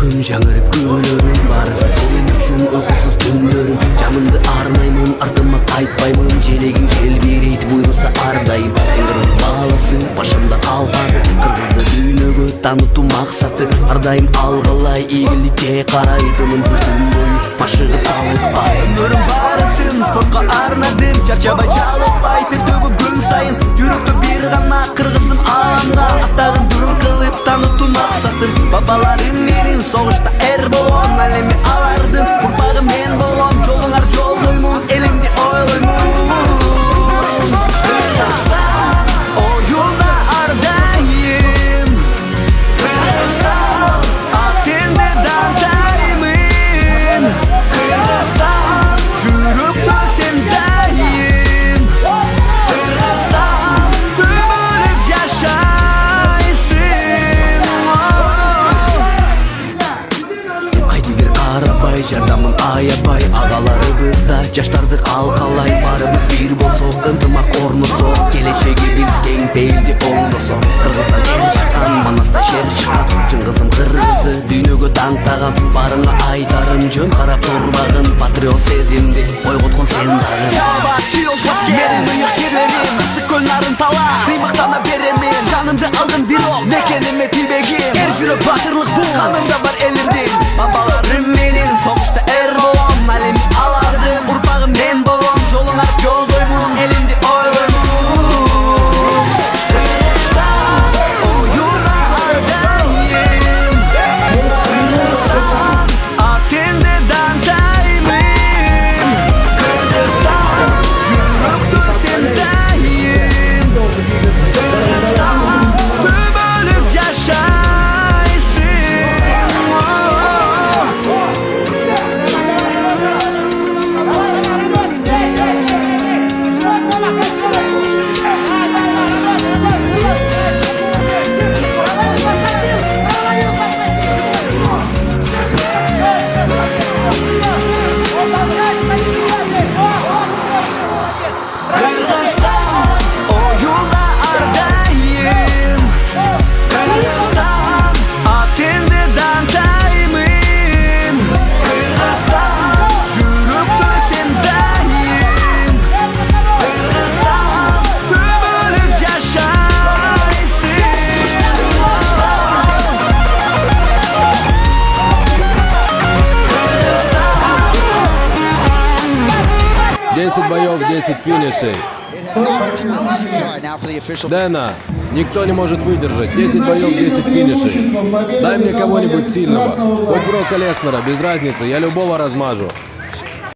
Күн жаңырып күлөрүм, барысы сен үчүн өкүсүз түндөрүм. Жанымды арнаймын, артыма кайтпаймын, желегиң желбирейт буйруса ар дайым. Кыргыз баласы башымда калпады, кыргызды дүйнөгө таанытуу максаты. Ар дайым алгылай, ийгиликке карай, тынымсыз күн бою машыгып алыкпай. Өмүрүм барысын спортко арнадым, чарчабай жалыкпай, тер төгүп күн сайын. Жүрөктө бир гана кыргызым аламга, аттагын дүрүм кылып таанытуу максатым. Бабаларым менин согушта эр болгон, ал эми алардын урпагы мен болгом. Жолуңар жолдоймун, элимди ойлоймун. Кыргызстан оюнда ар дайым, Кыргызстан атенде дантаймын. Кыргызстан жүрөктө сен дайым, Кыргызстан түбөлүк жашайсың. Кайдыгер карабай, жардамын аябай, агаларыбыз да жаштарды алкалай. Барыбыз бир болсок, ынтымак орносок, келечегибиз кең пейилди оңдосок. Кыргыздан эл чыккан, Манастан шер чыккан, чын кызым кыргызды дүйнөгө даңктаган. Барыңа айтарым, жөн карап турбагын, патриот сезимди ойготкон сен дагы. Жаба чилошмак менин ыйык жерлерим, ысык көл нарын тала, сыймыктана беремин. Жанымды алдым бирок, мекениме тийбегин. Эр жүрөк батырлык бул, канымда бар элимдин. Бабаларым менин согушта эр болгон, ал эми алардын урпагы мен болгом. Жолуңар жолдоймун, элимди ойлоймун. Кыргызстан оюнда ар дайым, Кыргызстан атенде дантаймын. Кыргызстан жүрөктө сен дайым, Кыргызстан түбөлүк жашайсың. Боев, 10 финишей. Дэна, никто не может выдержать. 10 боев, 10 финишей. Дай мне кого-нибудь сильного. Хоть Брока Леснера, без разницы, я любого размажу.